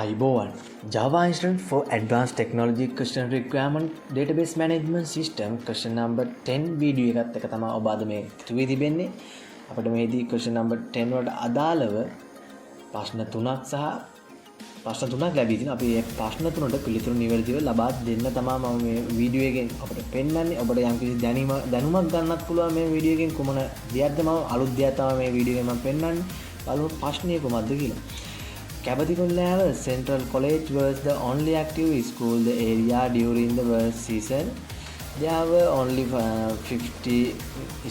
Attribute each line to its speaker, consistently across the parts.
Speaker 1: iBowen Java Instrument for Advanced Technology Question Requirement Database Management System question number 10 video එකත් එක තමයි ඔබ අද මේ එකතු වෙ තිබෙන්නේ. අපිට මේදී question number 10 වලට අදාළව ප්‍රශ්න 3ක් සහ ප්‍රශ්න 3ක් ලැබී තිනවා. අපි මේ ප්‍රශ්න 3ට පිළිතුරු නිවැරදිව ලබා දෙන්න තමයි මම මේ වීඩියෝ එකෙන් අපිට පෙන්නන්නේ. ඔබට යම්කිසි දැනුමක් ගන්නත් පුළුවන් මේ වීඩියෝ එකෙන් කුමන දෙයක්ද මම අලුත් දෙයක් තමයි මේ වීඩියෝ එකෙන් මම පෙන්නන්නේ. බලමු ප්‍රශ්නේ කොහොමද කියලා. Cabathicolav Central College was the only active school in the area during the worst season. There were only 50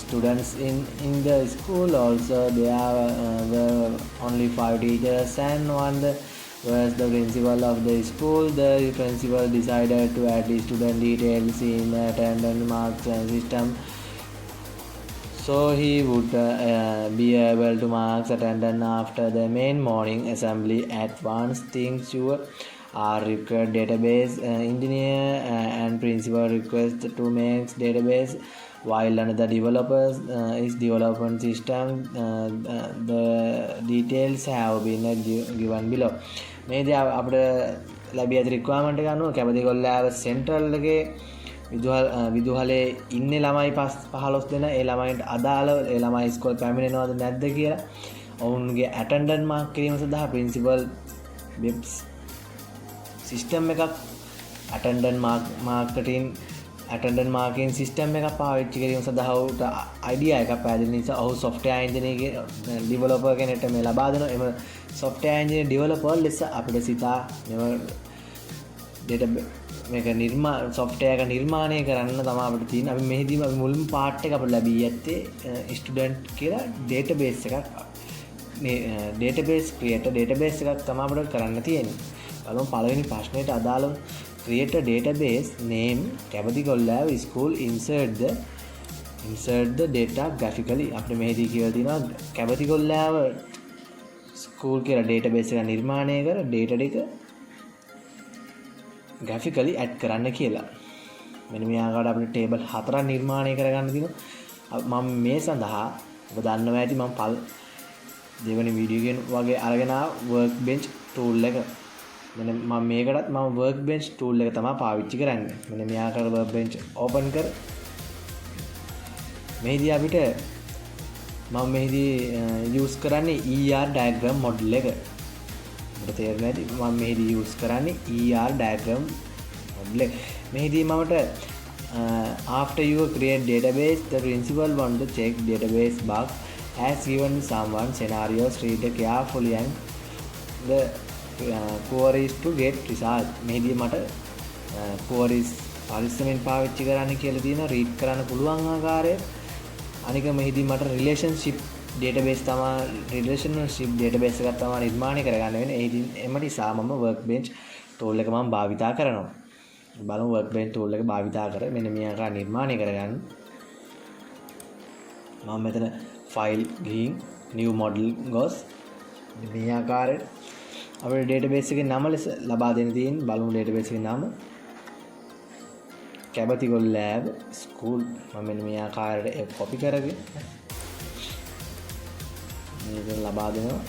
Speaker 1: students in the school. Also, there were only 5 teachers and one was the principal of the school. The principal decided to add the student details in the attendance marks system, so he would be able to mark attendance after the main morning assembly. At once things you are required database engineer and principal request to make database while another developers is development system. The details have been given below. මේදී අපිට ලැබිය ඇති requirement එක අනුව කැබතිකොල්ලාව central එකේ විදුහලේ ඉන්නේ ළමයි 15 දෙනා. ඒ ළමයින්ට අදාළව ඒ ළමයි ඉස්කෝලේ පැමිණෙනවද නැද්ද කියලා ඔවුන්ගේ ඇටෙන්ඩන්ස් මාක් කිරීම සඳහා ප්‍රින්සිපල් වෙබ් සිස්ටම් එකක් ඇටෙන්ඩන්ස් මාකින් සිස්ටම් එකක් පාවිච්චි කිරීම සඳහා ඔහුට අයිඩියා එකක් පැහැදිලි නිසා ඔහු software engineer developer කෙනෙක්ට මේ ලබා දෙනවා. එම software engineer developer ලෙස අපිට සිතා මෙව මේක software එක නිර්මාණය කරන්න තමයි අපිට තියෙන්නේ. අපි මෙහිදීම අපි මුලින්ම part එක අපිට ලැබී ඇත්තේ student කියලා database එකක්. මේ database create database එකක් තමයි අපිට කරන්න තියෙන්නේ. බලමු පළවෙනි ප්‍රශ්නෙට අදාළව create a database name Cabathicolav school insert the data graphically. අපිට මෙහිදී කියලා තියෙනවා Cabathicolav school කියලා database එක නිර්මාණය කර data ටික graphically add කරන්න කියලා. මෙන්න මේ ආකාරයට අපිට table 4ක් නිර්මාණය කරගන්න තියෙනවා. මම මේ සඳහා ඔබ දන්නවා ඇති මම දෙවෙනි වීඩියෝ එකෙන් වගේ අරගෙන workbench tool එක. මෙන්න මම මේකටත් මම workbench tool එක තමයි පාවිච්චි කරන්නේ. මෙන්න මේ ආකාරයට workbench open කර මේදී අපිට මම මෙහිදී use කරන්නේ ER diagram model එක. තේරෙන්නේ නැති මම මෙහිදී use කරන්නේ ER diagram model එක. මෙහිදී මමට after you create database the principal want to check database box has given someone scenarios. Read carefully and the queries to get result. මෙහිදී මට queries පරිස්සමෙන් පාවිච්චි කරන්න කියලා තියෙනවා. read කරන්න පුළුවන් ආකාරය. අනික මෙහිදී මට relationship database එකක් තමයි නිර්මාණය කරගන්න වෙන්නේ. එම නිසා මම workbench tool එක මම භාවිතා කරනවා. බලමු workbench tool එක භාවිතා කර මෙන්න මේ ආකාර නිර්මාණය කරගන්න. මම මෙතන file ගිහින් new model ගොස් මේ ආකාරයට අපේ database එකේ නම ලෙස ලබා දෙන්න තියෙන. බලමු database එකේ නම Cabathicolav school. මම මෙන්න මේ ආකාරයට copy කරගෙන මේක ලබා දෙනවා.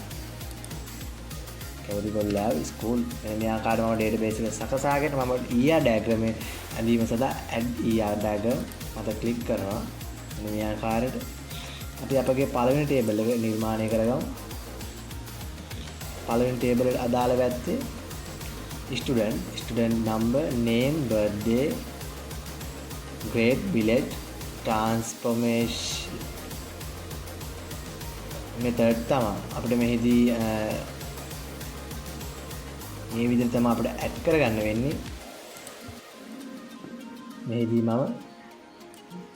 Speaker 1: Cabathicolav school. මේ ආකාරයට මම database එක සකසාගෙන මම ER diagram එක ඇඳීම සඳහා add ER diagram මත click කරනවා. මේ ආකාරයට අපි අපගේ පළවෙනි table එක නිර්මාණය කරගමු. පළවෙනි table එකට අදාළ පැත්තේ student number, name, birthday, grade, village, transformation method තමයි අපිට මෙහිදී මේ විදිහට තමයි අපිට ඇඩ් කරගන්න වෙන්නේ. මෙහිදී මම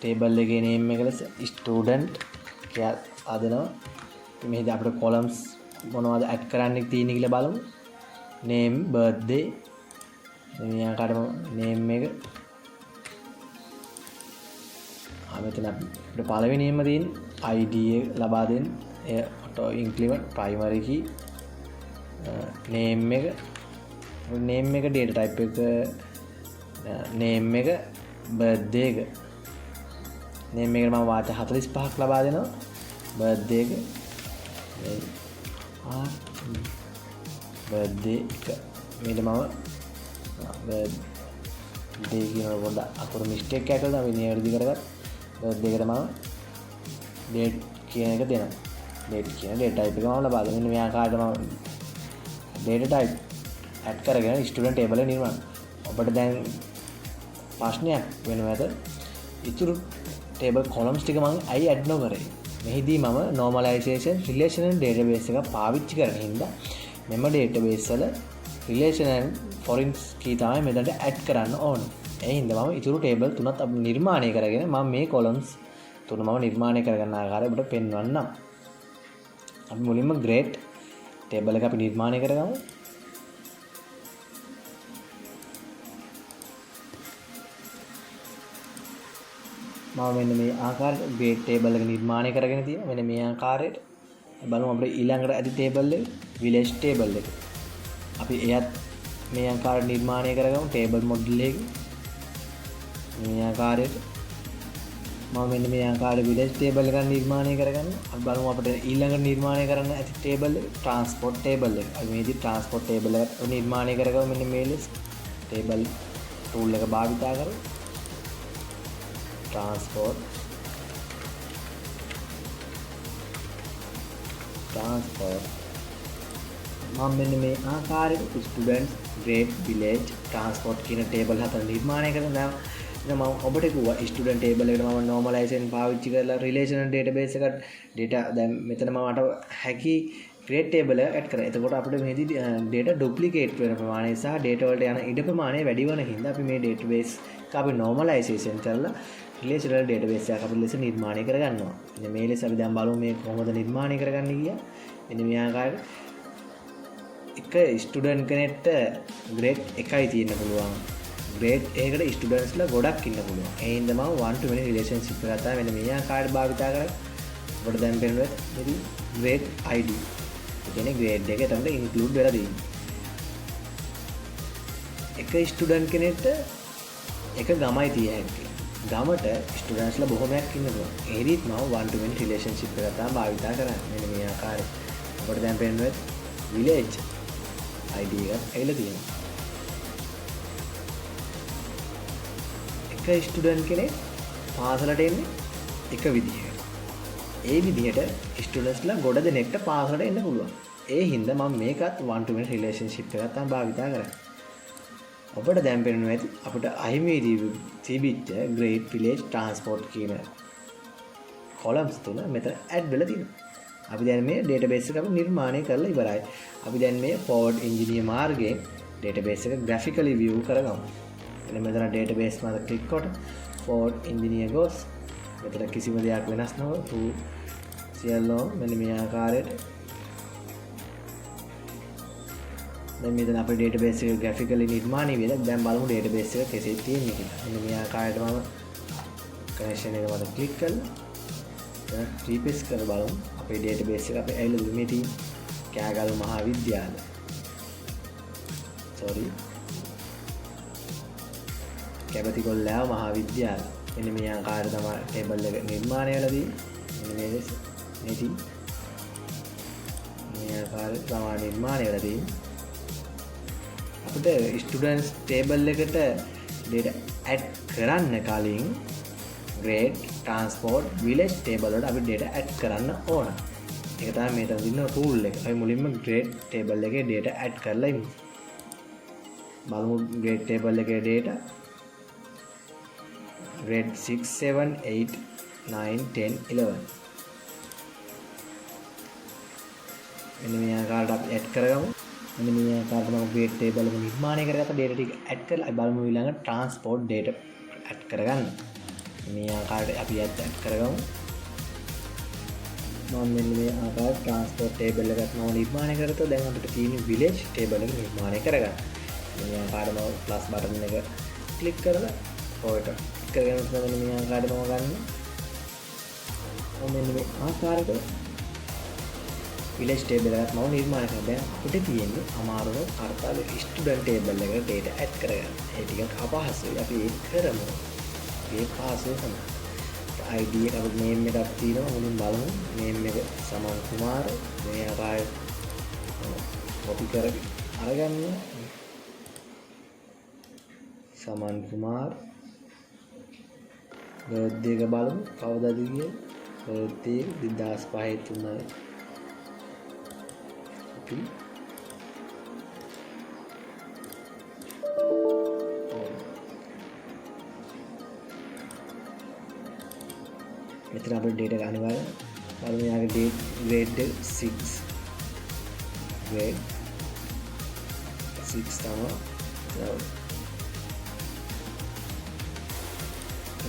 Speaker 1: table එකේ name එක ලෙස student කියලා අදනවා. මෙහිදී අපිට columns මොනවද ඇඩ් කරන්න තියෙන්නේ කියලා බලමු. name, birthday මේ ආකාරයට name එක මෙතන අපිට පළවෙනියෙන්ම තියෙන ID එක ලබා දෙන්න. auto increment primary key name එක data type එක name එක birthday එක name එකට මම වාචක 45ක් ලබා දෙනවා. birthday එක birthday එක මේක මම birthday කියන පොඩ අකුරු මිස්ටේක් එකක් කළා. අපි නිවැරදි කරගත්තා. birthday එකට මම date කියන එක දෙනවා. date කියන date type එක මම ලබා දෙනවා. මෙන්න මේ ආකාරයට මම data type add කරගෙන student table එක නිර්මාණය. ඔබට දැන් ප්‍රශ්නයක් වෙනවා ඇත. ඉතුරු table columns ටික මම අයි add නොකරේ. මෙහිදී මම normalization relational database එක පාවිච්චි කරන හින්දා මෙම database වල relational foreign key තමයි මෙතනට add කරන්න ඕනේ. ඒ හින්දා මම ඉතුරු table තුනත් අපි නිර්මාණය කරගෙන මම මේ columns තුන මම නිර්මාණය කරගන්න ආකාරය ඔබට පෙන්වන්නම්. අපි මුලින්ම grade table එක අපි නිර්මාණය කරගමු. මම මෙන්න මේ ආකාරයට grade table එක නිර්මාණය කරගෙන තියෙනවා. මෙන්න මේ ආකාරයට බලමු අපිට ඊළඟට ඇති table එක village table එක. අපි එයත් මේ ආකාරයට නිර්මාණය කරගමු table model එක. මේ ආකාරයට මම මෙන්න මේ ආකාරයට village table එකක් නිර්මාණය කරගන්න. අපි බලමු අපිට ඊළඟට නිර්මාණය කරන්න ඇති table එක transport table එක. අපි මේදී transport table එක නිර්මාණය කරගමු. මෙන්න මේ list table tool එක භාවිතා කරමු. transport මම මෙන්න මේ ආකාරයට students grade village transport කියන table හතර නිර්මාණය කරනවා. මම ඔබට කිව්වා student table එකට මම normalization පාවිච්චි කරලා relational database එකට data දැන් මෙතන මට හැකි grade table එක add කරා. එතකොට අපිට මේදී data duplicate වෙන ප්‍රමාණය සහ data වලට යන ඉඩ ප්‍රමාණය වැඩි වෙන හින්දා අපි මේ database එක අපි normalization කරලා relational database එකක් අපි ලෙස නිර්මාණය කරගන්නවා. මෙන්න මේ ලෙස අපි දැන් බලමු මේ කොහොමද නිර්මාණය කරගන්නේ කියලා. මෙන්න මේ ආකාරයට එක ස්ටුඩන්ට් කෙනෙක්ට grade එකයි තියෙන්න පුළුවන්. grade එකකට ස්ටුඩන්ට්ස්ලා ගොඩක් ඉන්න පුළුවන්. ඒ හින්දා මම 1 to many relationship එකක් තමයි මෙන්න මේ ආකාරයට භාවිතා කරලා ඔබට දැන් පේනවා මෙතන grade id. ඒ කියන්නේ grade එක එතනට include වෙලා තියෙනවා. එක ස්ටුඩන්ට් කෙනෙක්ට එක ගමයි තියෙන්නේ. ගමට ස්ටුඩන්ට්ස්ලා බොහොමයක් ඉන්න පුළුවන්. ඒදිත් මම 1 to many relationship එකක් තමයි භාවිතා කරන්නේ. මෙන්න මේ ආකාරයට. ඔබට දැන් පේනවා village id එකක් ඇවිල්ලා තියෙනවා. එක ස්ටුඩන්ට් කෙනෙක් පාසලට එන්නේ එක විදිහකට. ඒ විදිහට ස්ටුඩන්ට්ස්ලා ගොඩ දෙනෙක්ට පාසලට එන්න පුළුවන්. ඒ හින්දා මම මේකත් 1 to many relationship එකක් තමයි භාවිතා කරන්නේ. ඔබට දැන් පේනවා ඇති අපිට අහිමිදී තිබිච්ච grade village transport කියන columns තුන මෙතන add වෙලා තියෙනවා. අපි දැන් මේ database එක අපි නිර්මාණය කරලා ඉවරයි. අපි දැන් මේ forward engineer මාර්ගයෙන් database එක graphically view කරගමු. එන්න මෙතන database මත click කොට forward engineer goes. මෙතන කිසිම දෙයක් වෙනස් නොව සියල්ලම මෙන්න මේ ආකාරයට දැන් මෙතන අපේ database එක graphically නිර්මාණය වෙලා දැන් බලමු database එක කෙසේ තියෙන්නේ කියලා. මෙන්න මේ ආකාරයට මම connection එක මත click කරලා දැන් refresh කර බලමු. අපේ database එක අපේ ඇවිල්ලා මේ තියෙන කෑගල්ල මහාවිද්‍යාලය. sorry. කැබතිගොල්ලෑව මහාවිද්‍යාලය. මෙන්න මේ ආකාරයට තමයි table එක නිර්මාණය වෙලා තියෙන්නේ. මෙන්න මේ ලෙස මේ තියෙන්නේ. මේ ආකාරයට තමයි නිර්මාණය වෙලා තියෙන්නේ. අපිට ස්ටුඩන්ට්ස් ටේබල් එකට data add කරන්න කලින් grade transport village table වලට අපි data add කරන්න ඕන. ඒක තමයි මෙතන දින rule එක. අපි මුලින්ම grade table එකේ data add කරලා ඉමු. බලමු grade table එකේ data grade 6 7 8 9 10 11 මෙන්න මේ ආකාරයට අපි add කරගමු. මෙන්න මේ ආකාරයට මම grade table එක නිර්මාණය කරගත්ත data ටික add කරලා අපි බලමු ඊළඟ transport data add කරගන්න. මේ ආකාරයට අපි add කරගමු. මම මෙන්න මේ ආකාරයට transport table එකක් මම නිර්මාණය කරලා දැන් අපිට තියෙන village table එක නිර්මාණය කරගන්න. මේ ආකාරයට මම plus button එක click කරලා ඔයට කරගෙන මෙන්න මේ ආකාරයට මම ගන්න. මෙන්න මේ ආකාරයට village table එකක් මම නිර්මාණය කරලා දැන් අපිට තියෙන්නේ අමාරුම අර්ථාල student table එකට data add කරගන්න. ඒ ටිකක් අපහසුයි. අපි ඒක කරමු. ඒ පාසුව තමයි. ID එක අපේ name එකක් තියෙනවා. මුලින් බලමු. name එක සමන් කුමාර. මේ ආකාරයට copy කරගෙන අරගන්න. සමන් කුමාර් බර්ත්ඩේ එක බලමු කවදාද කියලා. බර්ත්ඩේ 2005 3 අපි මෙතන අපේ ඩේටා එක අනිවාර්යයෙන් බලමු. යාගේ ඩේට් grade 6 grade 6 තමයි.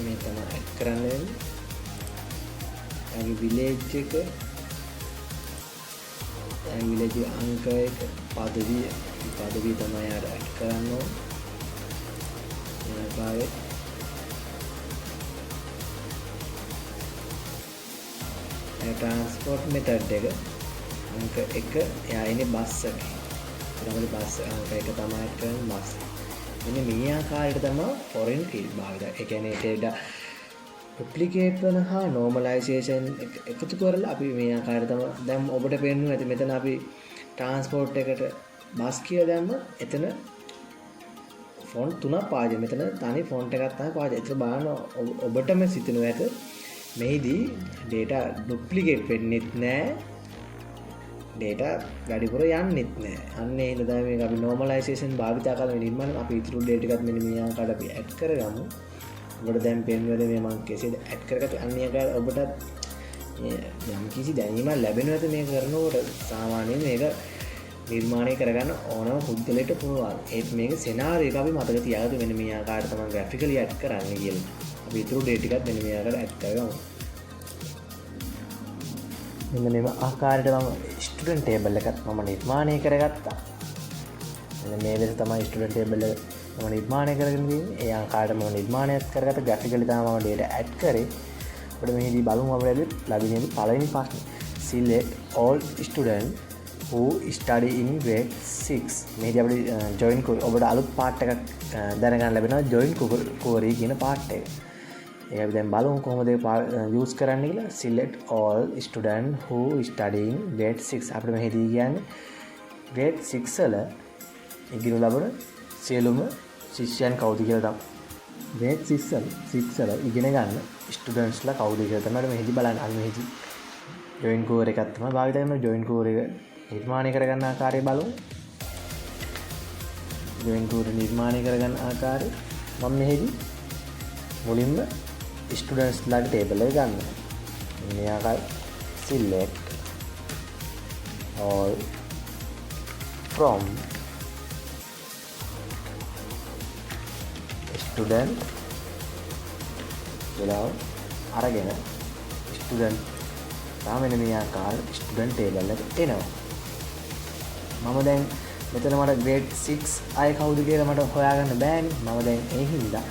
Speaker 1: මේ තමයි ඇඩ් කරන්න වෙන්නේ. යාගේ village එක village අංක එක පදවිය තමයි යාර ඇඩ් කරන්න ඕන. එයාගේ ट्रांसपोर्ट मेथड එක අංක 1 එයා ඉන්නේ බස් එකේ. ඊළඟට බස් අංක 1 තමයි ඇඩ් කරන්නේ බස්. මෙන්න මේ ආකාරයට තමයි ෆොරෙන් කී භාවිත. ඒ කියන්නේ data duplicate වෙන හා normalization එකතු කරලා අපි මේ ආකාරයට තමයි දැන් ඔබට පේන්න ඇති මෙතන අපි transport එකට බස් කියලා දැම්ම එතන ෆොන්ට් තුනක් පාවිච්චි. මෙතන තනි ෆොන්ට් එකක් තමයි පාවිච්චි. ඒක බලන්න ඔබටම සිතෙනවා ඇත මෙහිදී data duplicate වෙන්නෙත් නෑ, data වැඩිපුර යන්නෙත් නෑ. අන්න ඒ හින්දා තමයි මේක අපි normalization භාවිතා කරලා නිර්මාණ අපි ඉතුරු data එකත් මෙන්න මේ ආකාරයට අපි add කරගමු. ඔබට දැන් පේනවද මේ මම කෙසේද add කරගත්තේ? අන්න ඒක ඔබට යම් කිසි දැනීමක් ලැබෙනවද මේ කරනකොට? සාමාන්‍යයෙන් මේක නිර්මාණය කරගන්න ඕනම පුද්ගලයෙක්ට පුළුවන්. ඒත් මේක scenario එක අපි මතක තියාගන්න මෙන්න මේ ආකාරයට තමයි graphically add කරන්නේ කියලා. අපි ඉතුරු data එකත් මෙන්න මේ ආකාරයට add කරගමු. මෙන්න මේ ආකාරයට මම student table එකත් මම නිර්මාණය කරගත්තා. මෙන්න මේ ලෙස තමයි student table එක මම නිර්මාණය කරගෙන තියෙන්නේ. ඒ ආකාරයට මම නිර්මාණයත් කරගත්ත graphically තමයි මම data add කරේ. අපිට මෙහිදී බලමු අපිට ලැබෙන්නේ පළවෙනි ප්‍රශ්නේ. Select all students who study in grade 6. මේක අපිට join ඔබට අලුත් part එකක් දැනගන්න ලැබෙනවා join query කියන part එක. ඒක අපි දැන් බලමු කොහොමද ඒක use කරන්න කියලා. Select all students who study in grade 6. අපිට මෙහෙදී කියන්නේ grade 6 වල ඉගෙන ලබන සියලුම ශිෂ්‍යයන් කවුද කියලා තමයි. grade 6 වල ඉගෙන ගන්න students ලා කවුද කියලා තමයි මෙහෙදී බලන්න. අන්න මෙහෙදී join query එකක් තමයි භාවිත කරන join query එක නිර්මාණය කරගන්න ආකාරය බලමු. join query නිර්මාණය කරගන්න ආකාරය මම මෙහෙදී මුලින්ම students ලාගේ table එක ගන්න. මේ ආකාරය select all from student කියලා අරගෙන student රාමෙන මේ ආකාර student table එකට එනවා. මම දැන් මෙතන මට grade 6 අය කවුද කියලා මට හොයාගන්න බෑනේ. මම දැන් ඒ හින්දා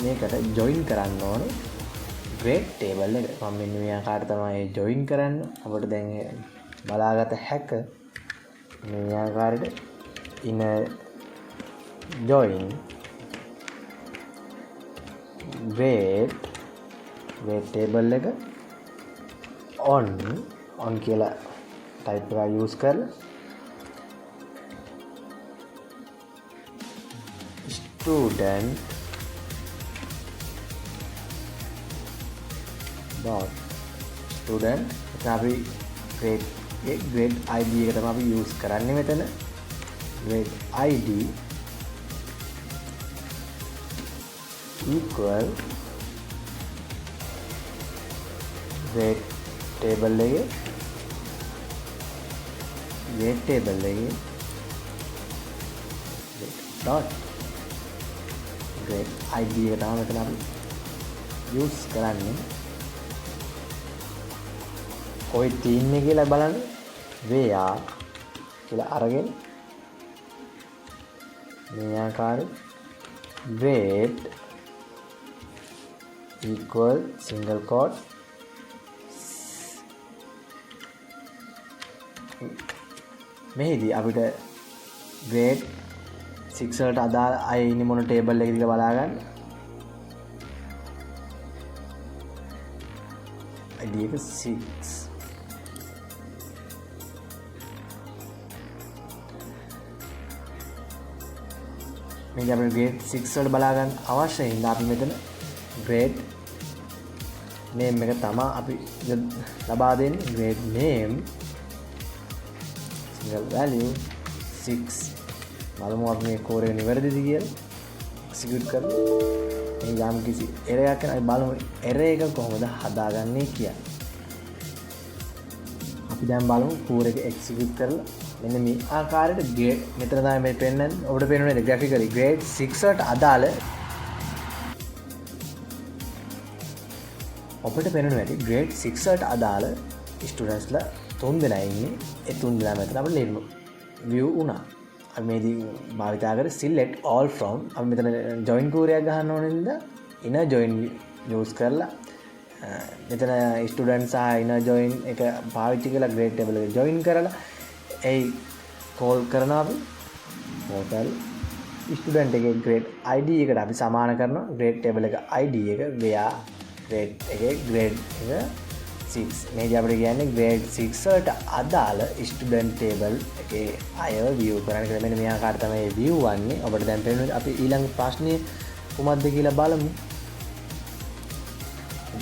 Speaker 1: මේකට join කරන්න ඕනේ grade table එක. මම මෙන්න මේ ආකාරයට තමයි join කරන්නේ. අපිට දැන් බලාගත හැක මේ ආකාරයට in join grade table එක on කියලා type එක use කරලා student dot student අපි grade id එක තමයි අපි use කරන්නේ මෙතන. grade id equal grade table එකේ dot grade id එක තමයි මෙතන අපි use කරන්නේ. ඔය තීන්නේ කියලා බලන්න where කියලා අරගෙන මේ ආකාරයෙන් grade equal single quote මෙහිදී අපිට grade 6 වලට අදාළ අය ඉන්නේ මොන table එකකද කියලා බලා ගන්න. id එක 6 මේක අපිට grade 6 වල බලා ගන්න අවශ්‍ය හින්දා අපි මෙතන grade name එක තමයි අපි ලබා දෙන්නේ. grade name single value 6. බලමු අපි මේ කෝඩ් එක නිවැරදිද කියලා execute කරලා. මේ යම් කිසි error එකක් කරන අපි බලමු error එක කොහොමද හදාගන්නේ කියලා. අපි දැන් බලමු කෝඩ් එක execute කරලා මෙන්න මේ ආකාරයට grade මෙතන තමයි මේ පෙන්නන්නේ. ඔබට පේන්නේ නේද graphically grade 6 වලට අදාළ ඔබට පේනවා ඇති grade 6 වලට අදාළ students ලා 3 දෙනා ඉන්නේ. ඒ 3 දෙනා මෙතන අපිට view වුණා. අපි මේදී භාවිතා කරේ select all from. අපි මෙතන join කෝරයක් ගහන්න ඕන නිසා inner join use කරලා මෙතන students සහ inner join එක පාවිච්චි කරලා grade table එක join කරලා ඒ call කරනවා අපි total student එකේ grade id එකට අපි සමාන කරනවා grade table එක id එක where grade එකේ grade එක 6 මේක අපිට කියන්නේ grade 6 වලට අදාළ student table එකේ අයව view කරන්න කියලා. මෙන්න මේ ආකාරයට තමයි view වන්නේ. ඔබට දැන් පේනවා අපි ඊළඟ ප්‍රශ්නේ කොහොමද කියලා බලමු.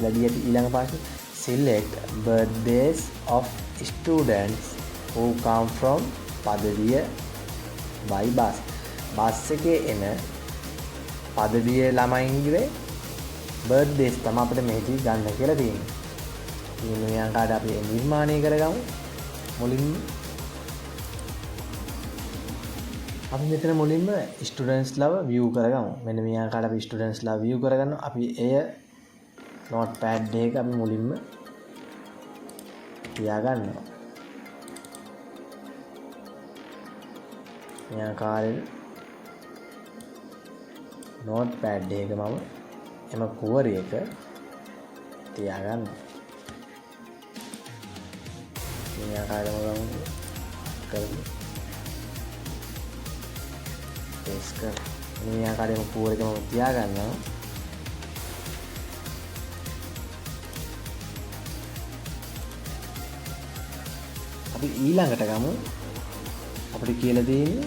Speaker 1: ඊළඟ ප්‍රශ්නේ select birthdays of students who come from Padaviya by bus. Bus එකේ එන පදවිය ළමයින්ගේ birthdays තමයි අපිට මෙහෙදි ගන්න කියලා තියෙන්නේ. මේ ආකාරයට අපි නිර්මාණය කරගමු. මුලින්ම අපි මෙතන මුලින්ම students ලව view කරගමු. මෙන්න මේ ආකාරයට අපි students ලව view කරගන්නවා. අපි එය notepad එකක අපි මුලින්ම තියාගන්නවා. මේ ආකාරයෙන් notepad එකක මම එම කුවරයක තියාගන්නවා. මේ ආකාරයෙන්ම ගමු කරමු. paste කර. මේ ආකාරයෙන්ම කුවරයක මම තියාගන්නවා. අපි ඊළඟට ගමු. අපිට කියලා දෙන්නේ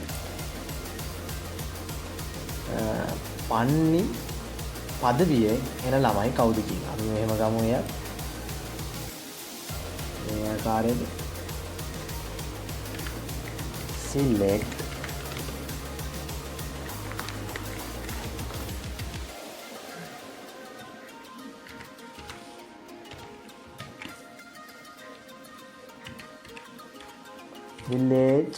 Speaker 1: පන්නි පදවියේ එන ළමයි කවුද කියලා. අපි මෙහෙම ගමු එය. මේ ආකාරයට select village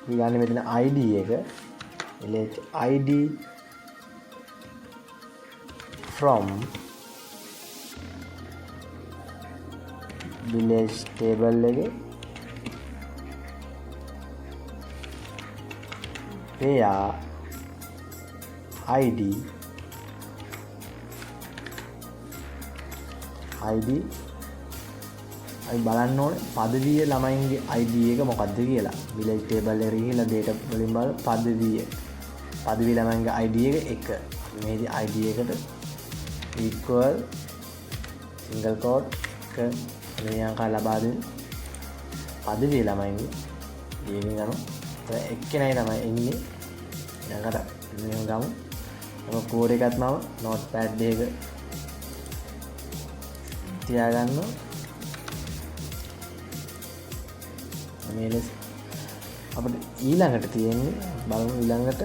Speaker 1: ගන්න මෙතන id එක village id from village table එකේ where id අපි බලන්න ඕනේ පදවිය ළමයින්ගේ ID එක මොකක්ද කියලා. village table එකේ ගිහලා data වලින් බලලා පදවිය ළමයින්ගේ ID එක 1. අපි මේකේ ID එකට equal single quote එක මේ අංක ලබා දෙන්න. පදවිය ළමයින්ගේ ඒකෙන් ගන්න. එක්කෙනයි තමයි එන්නේ. ඊළඟට මෙහෙම ගමු. ඔය කෝඩ් එකත් මම notepad එකක තියාගන්නවා. මේ ලෙස අපිට ඊළඟට තියෙන්නේ බලමු ඊළඟට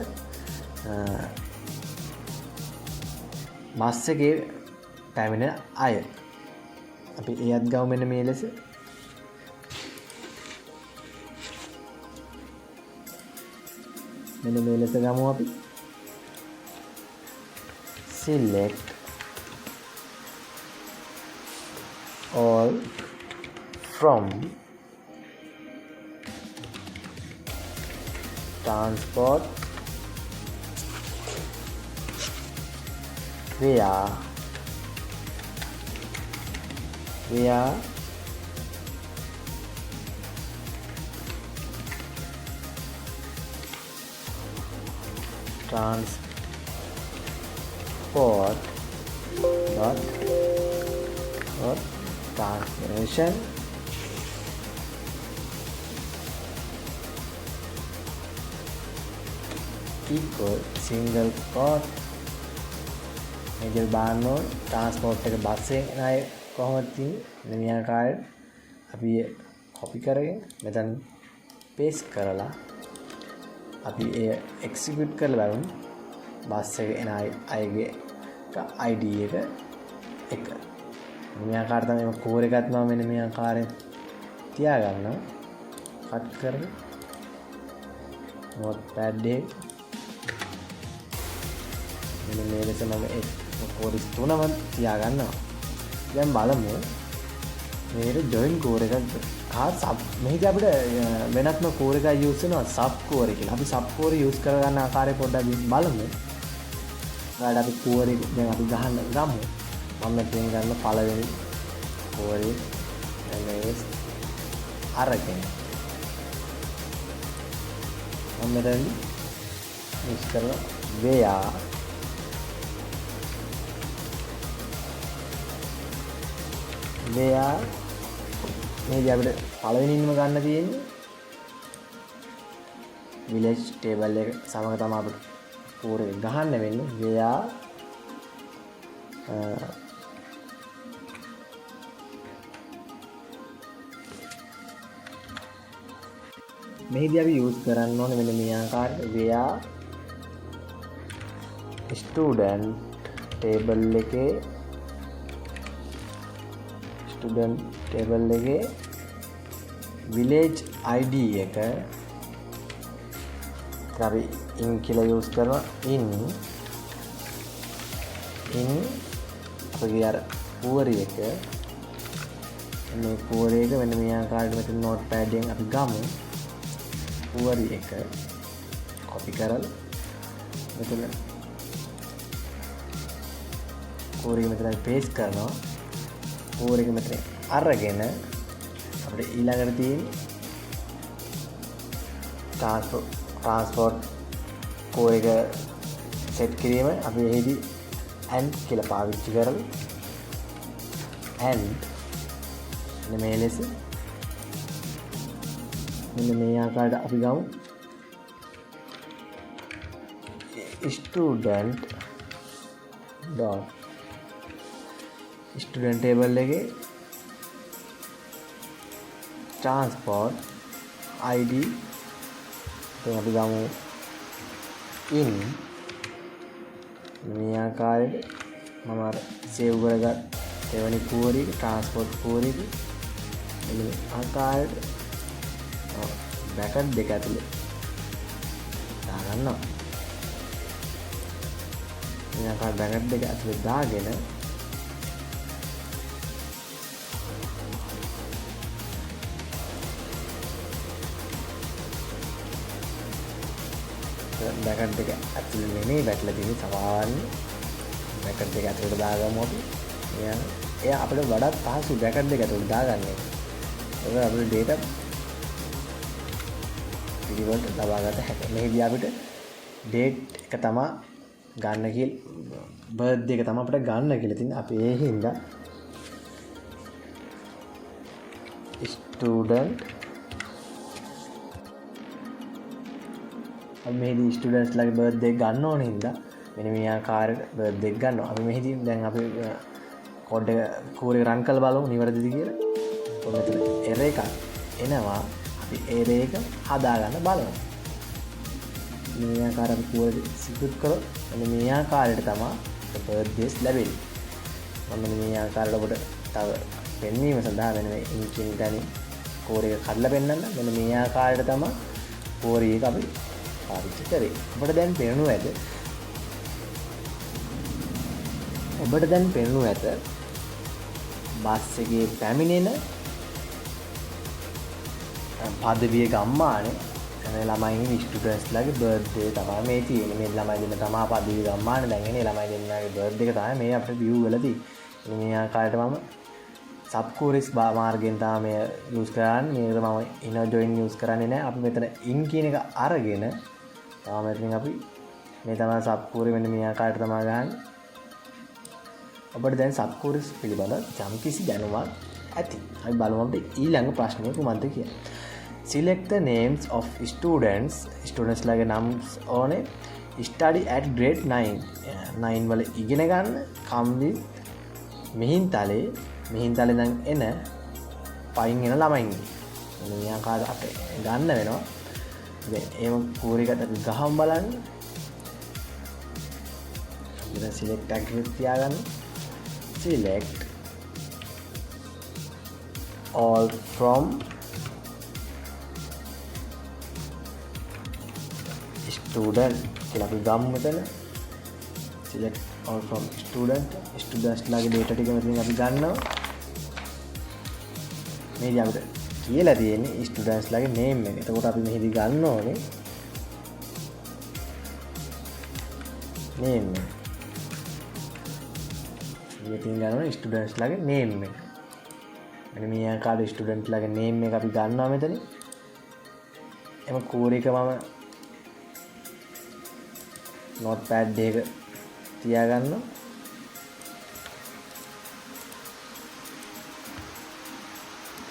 Speaker 1: බස් එකේ පැමිණෙන අය අපි එයත් ගමු මෙන්න මේ ලෙස ගමු අපි select all from transport where transport dot translation equal single code මේක බලන්න ඕන ට්‍රාන්ස්පෝර්ට් එක බස් එකෙන් ආය කොහොමද තියෙන්නේ මේ ආකාරයට අපි කොපි කරගෙන මෙතන පේස්ට් කරලා අපි ඒ එක්සිකියුට් කරලා බලමු බස් එක එන අයගේ ID එක මේ ආකාරයට තමයි මම කෝර් එකත් මම මෙන්න මේ ආකාරයෙන් තියාගන්නවා කට් කරගෙන notepad එක මෙන්න මේ ලෙස මම ඒ කෝරස් තුනම තියාගන්නවා දැන් බලමු මේකට ජොයින් කෝර් එකක් සබ් මේක අපිට වෙනත්ම කෝර් එකක් යූස් වෙනවා සබ් කෝර් කියලා අපි සබ් කෝර් යූස් කරගන්න ආකාරය පොඩ්ඩක් බලමු ඊට අපි කෝර් එක දැන් අපි ගමු මම මෙතෙන් ගන්න පළවෙනි කෝර් එක මේ අරගෙන මම මෙතන යූස් කරලා where මේක අපිට පළවෙනින්ම ගන්න තියෙන්නේ village table එක සමග තමයි අපිට කෝර් එක ගහන්න වෙන්නේ where මේකදී අපි යූස් කරන්න ඕනේ මෙන්න මේ ආකාරයට where student table එකේ village ID එක අපි in කියලා යූස් කරනවා in අපේ අර කෝරි එක මේ කෝරි එක මෙන්න මේ ආකාරයට මෙතන notepad එකෙන් අපි ගමු කෝරි එක copy කරලා මෙතන කෝරි එක මෙතන paste කරනවා කෝර් එක මෙතන අරගෙන අපිට ඊළඟට තියෙන්නේ ට්‍රාන්ස්පෝර්ට් කෝර් එක සෙට් කිරීම අපි එහිදී and කියලා පාවිච්චි කරලා and මේ ලෙස මෙන්න මේ ආකාරයට අපි ගමු student table එකේ transport ID දැන් අපි ගමු in මේ ආකාරයට මම අර සේව් කරගත් දෙවෙනි කෝර් එක transport කෝර් එක මේ ආකාරයට බ්‍රැකට් දෙක ඇතුලේ දාගන්නවා මේ ආකාරයට බ්‍රැකට් දෙක ඇතුලේ දාගෙන බ්‍රැකට් දෙක ඇතුළේ නෙමෙයි වැටලා තියෙන්නේ සමාන බ්‍රැකට් දෙක ඇතුළට දාගමු අපි. එයා අපිට වඩා පහසු බ්‍රැකට් දෙක ඇතුළට දාගන්න එක. ඒක අපේ data පිළිවෙලට ලබා ගන්න හැකියි. මේකදී අපිට date එක තමයි ගන්න කියලා birthday එක තමයි අපිට ගන්න කියලා තියෙන්නේ. අපි ඒ හින්දා student මෙහිදී ස්ටුඩන්ට්ස් ලගේ බර්ත්ඩේ එක ගන්න ඕන හින්දා මෙන්න මේ ආකාරයට බර්ත්ඩේ එක ගන්නවා. අපි මෙහිදී දැන් අපි කෝඩ් එක කෝර් එක රන් කරලා බලමු නිවැරදිද කියලා. මෙතන error එකක් එනවා. අපි error එක හදාගන්න බලමු. මේ ආකාරයට අපි කෝර් එක සිකියුට් කරලා මෙන්න මේ ආකාරයට තමයි බර්ත්ඩේස් ලැබෙන්නේ. මම මේ ආකාරයට ඔබට තව පෙන්වීම සඳහා වෙන මේ ඉන්කින් ගනි කෝර් එක කඩලා පෙන්නන්න. මෙන්න මේ ආකාරයට තමයි කෝර් එක අපි පාවිච්චි කරේ. ඔබට දැන් පෙනුණු ඇත බස් එකේ පැමිණෙන පදවිය ගම්මානේ එනේ ළමයි ස්ටුඩන්ට්ස් ලගේ බර්ත්ඩේ තමයි මේ තියෙන්නේ. මේ ළමයි දෙන්න තමයි පදවිය ගම්මානේ දැන් එනේ ළමයි දෙන්නගේ බර්ත්ඩේ එක තමයි මේ අපිට view වල තියෙන්නේ. මේ ආකාරයට මම සබ් කෝරස් මාර්ගයෙන් තමයි මේ යූස් කරන්නේ. මේක මම inner join යූස් කරන්නේ නැහැ. අපි මෙතන in කියන එක අරගෙන මෙතනින් අපි මේ තමයි සබ් කෝරේ මෙන්න මේ ආකාරයට තමයි ගහන්නේ. ඔබට දැන් සබ් කෝරස් පිළිබඳ යම්කිසි දැනුමක් ඇති. අපි බලමු අපිට ඊළඟ ප්‍රශ්නේ කුමක්ද කියලා. Select the names of students. Students ලගේ names ඕනේ study at grade 9 9 වල ඉගෙන ගන්න come with මිහින්තලේ නම් එන පයින් එන ළමයින්ගේ මේ ආකාරයට අපේ ගන්න වෙනවා. දැන් එහෙම කෝරිකට අපි ගහමු බලන්න. ඉතින් select activity තියාගන්න. select all from student කියලා අපි ගමු මෙතන. select all from students ලාගේ data ටික මෙතනින් අපි ගන්නවා. මේ අපිට කියලා තියෙන්නේ students ලාගේ name එක. එතකොට අපි මෙහිදී ගන්න ඕනේ name එක. මෙතනින් ගන්න ඕනේ students ලාගේ name එක. මෙන්න මේ ආකාරයට student ලාගේ name එක අපි ගන්නවා මෙතන. එම කෝඩ් එක මම notepad එක තියාගන්නවා.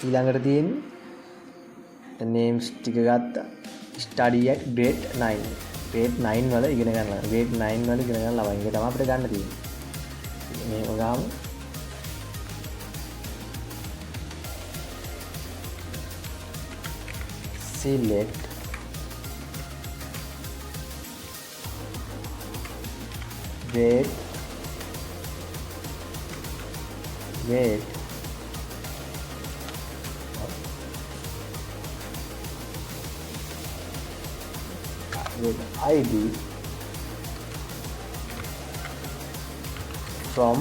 Speaker 1: ඊළඟට තියෙන්නේ names ටික ගත්තා. study at grade 9 grade 9 වල ඉගෙන ගන්නවා. grade 9 වල ඉගෙන ගන්න ළමයින්ගේ තමයි අපිට ගන්න තියෙන්නේ. මේක ගාමු. select grade with ID from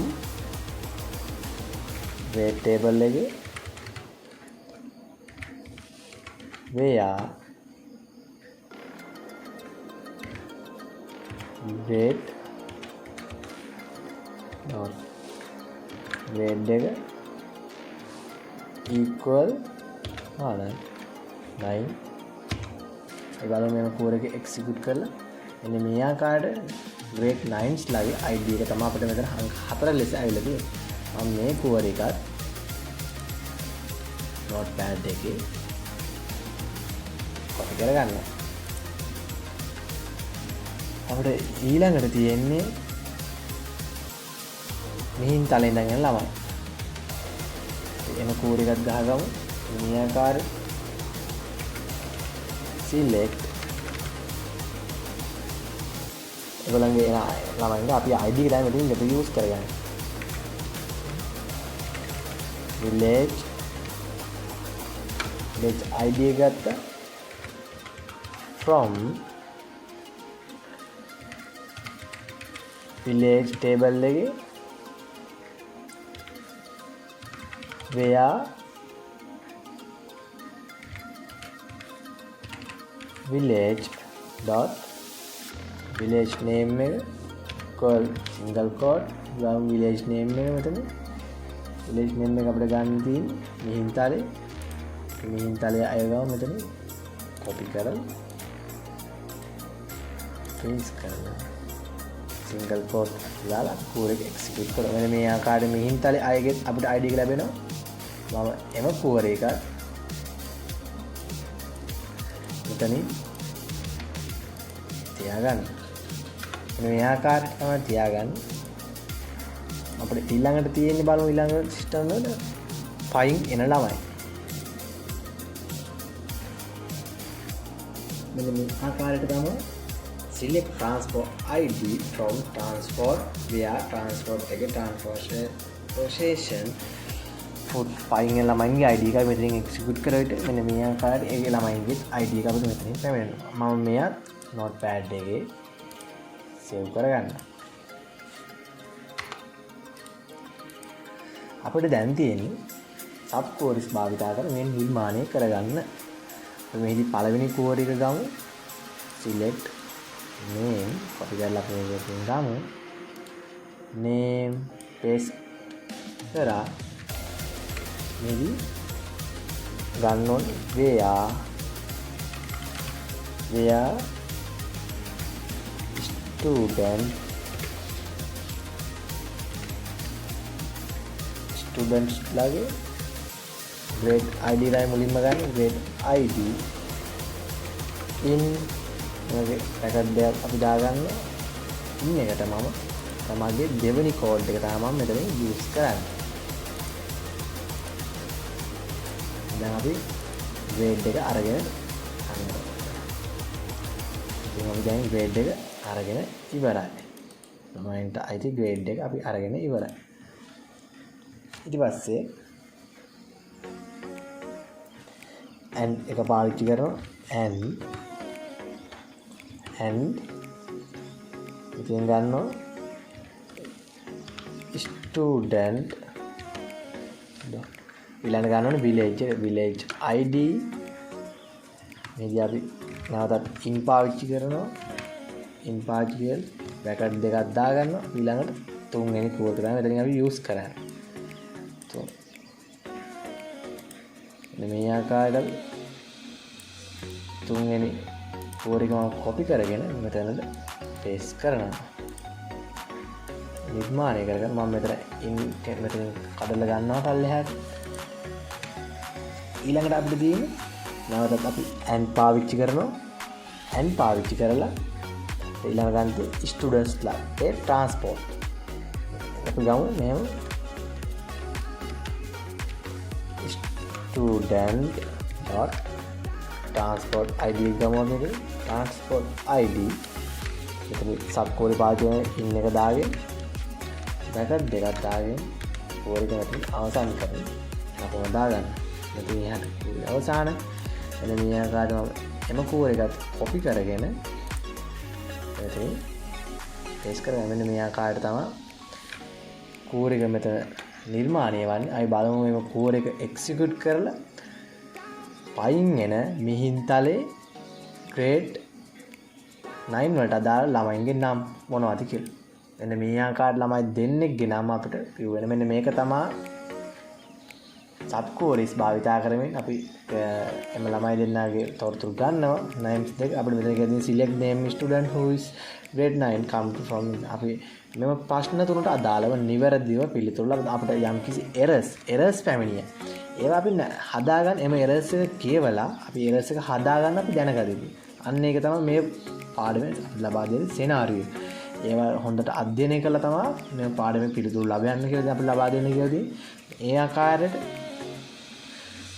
Speaker 1: grade table එකේ where grade dot grade එක equal 9 ඒ බලමු මේ කෝඩ් එක එක්සිකියුට් කරලා එන්න මේ ආකාරයට grade 9s ලාගේ ID එක තමයි අපිට මෙතන අංක 4 ලෙස ඇවිල්ලා තියෙන්නේ. මම මේ කෝඩ් එකත් notepad එකේ copy කරගන්නවා. අපිට ඊළඟට තියෙන්නේ මිහින්තලේ ඉඳන් යන ළමයි. එන කෝඩ් එකක් ගහගමු. මේ ආකාරයට select ඒගොල්ලන්ගේ ළමයින්ගේ අපි ID එක දැන් මෙතනින් මෙතන යූස් කරගන්න. village ID එක ගත්තා from village table එකේ where village dot village name එක call single quote ගාමු village name එක මෙතන village name එක අපිට ගන්න තියෙන්නේ මිහින්තලේ අය ගාමු මෙතන copy කරලා paste කරලා single quote දාලා කෝඩ් එක execute කරලා මෙන්න මේ ආකාරයට මිහින්තලේ අයගේ අපිට ID එක ලැබෙනවා. මම එම කෝඩ් එක මෙතනින් තියාගන්න. මේ ආකාරයට තමයි තියාගන්න. අපිට ඊළඟට තියෙන්නේ බලමු ඊළඟ සිස්ටම් වල පයින් එන ළමයි. මෙන්න මේ ආකාරයට තමයි select transport ID from transport via transport එකේ transportation food පයින් එන ළමයින්ගේ ID එක මෙතනින් execute කරවිට මෙන්න මේ ආකාරයට ඒ ළමයින්ගේ ID එක අපිට මෙතනින් පැමිණෙනවා. මම මෙයත් notepad එකේ save කරගන්න. අපිට දැන් තියෙන්නේ sub queries භාවිතා කර මේ නිර්මාණය කරගන්න. මේකේ පළවෙනි query එක ගමු. select name copy කරලා අපි මේකෙන් ගමු. name paste කරා මේකේ ගන්න ඕනේ where students ලාගේ grade ID ලා මුලින්ම ගන්න grade ID in මගේ රෙකෝඩ් දෙයක් අපි දාගන්න. ඉන්න එකට මම තමගේ දෙවෙනි කෝඩ් එක තමයි මම මෙතන යූස් කරන්නේ. දැන් අපි ග්‍රේඩ් එක අරගෙන යනවා. ඉතින් අපි දැන් ග්‍රේඩ් එක අරගෙන ඉවරයි. ළමයින්ට අයිති ග්‍රේඩ් එක අපි අරගෙන ඉවරයි. ඊට පස්සේ and එක පාවිච්චි කරනවා and ඉතින් ගන්නවා student ඊළඟ ගන්නවනේ village id මේදී අපි නැවතත් in පාවිච්චි කරනවා in පාවිච්චි කරලා බ්‍රැකට් දෙකක් දා ගන්නවා ඊළඟට තුන්වෙනි කෝඩ් එක තමයි මෙතනින් අපි යූස් කරන්නේ. මේ ආකාරයට තුන්වෙනි කෝඩ් එක මම කොපි කරගෙන මෙතනට පේස්ට් කරනවා. නිර්මාණය කරගෙන මම මෙතන කඩලා ගන්නවා පල්ලෙහාට. ඊළඟට අපිට තියෙන්නේ නැවතත් අපි and පාවිච්චි කරනවා. and පාවිච්චි කරලා ඊළඟ ගන්න ස්ටුඩන්ට්ස්ලා ඒ ට්‍රාන්ස්පෝර්ට් අපි ගමු මෙහෙම student.transport id ගමු මේකේ transport id මෙතන සබ් කෝඩ් පාවිච්චි කරන in එක දාගෙන බ්‍රැකට් දෙකක් දාගෙන කෝඩ් එක මෙතන අවසන් කරමු. අපව දාගන්න. මෙතන එහාට අවසාන එන මේ ආකාරයට එම කෝඩ් එකත් කොපි කරගෙන මෙතන පේස්ට් කරගෙන මෙන්න මේ ආකාරයට තමයි කෝඩ් එක මෙතන නිර්මාණය වන්නේ. අපි බලමු මේ කෝඩ් එක එක්සිකියුට් කරලා පයින් එන මිහින්තලේ grade 9 වලට අදාළ ළමයින්ගේ නම් මොනවද කියලා. මෙන්න මේ ආකාරයට ළමයි දෙන්නෙක්ගේ නම අපිට කියවෙන. මෙන්න මේක තමයි සබ් කෝඩ්ස් භාවිතා කරමින් අපි එම ළමයි දෙන්නාගේ තොරතුරු ගන්නවා. names දෙක අපිට මෙතන කියනවා select name student who is grade 9 come from අපි මෙම ප්‍රශ්න තුනට අදාළව නිවැරදිව පිළිතුරු අපිට යම්කිසි errors පැමිණිය. ඒවා අපි හදාගන්න එම errors එක කියවලා අපි errors එක හදාගන්න අපි දැනගනිමු. අන්න ඒක තමයි මේ පාඩමේ ලබා දෙන සෙනාරියෝ. ඒවා හොඳට අධ්‍යයනය කළා තමයි මේ පාඩමේ පිළිතුරු ලබන්න කියලා අපි ලබා දෙන්න කියලා ඒ ආකාරයට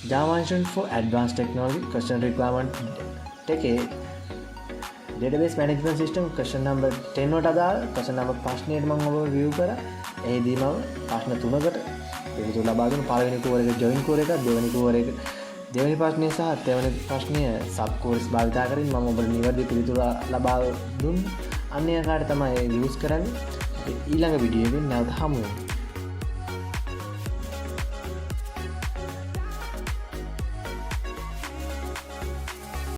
Speaker 1: Java Instrument for Advanced Technology question requirement එකේ database management system question number 10 වලට අදාළ question number ප්‍රශ්නයට මම ඔබ review කරා. එහිදී මම ප්‍රශ්න 3කට පිළිතුරු ලබා දුන්නා. පළවෙනි කෝඩ් එක join කෝඩ් එක, දෙවෙනි කෝඩ් එක දෙවෙනි ප්‍රශ්නය සහ තෙවෙනි ප්‍රශ්නය sub codes භාවිත කරමින් මම ඔබට නිවැරදි පිළිතුරු ලබා දුන්නා. අන්න ඒ ආකාරයට තමයි use කරන්නේ. ඊළඟ වීඩියෝ එකෙන් නැවත හමු වෙමු.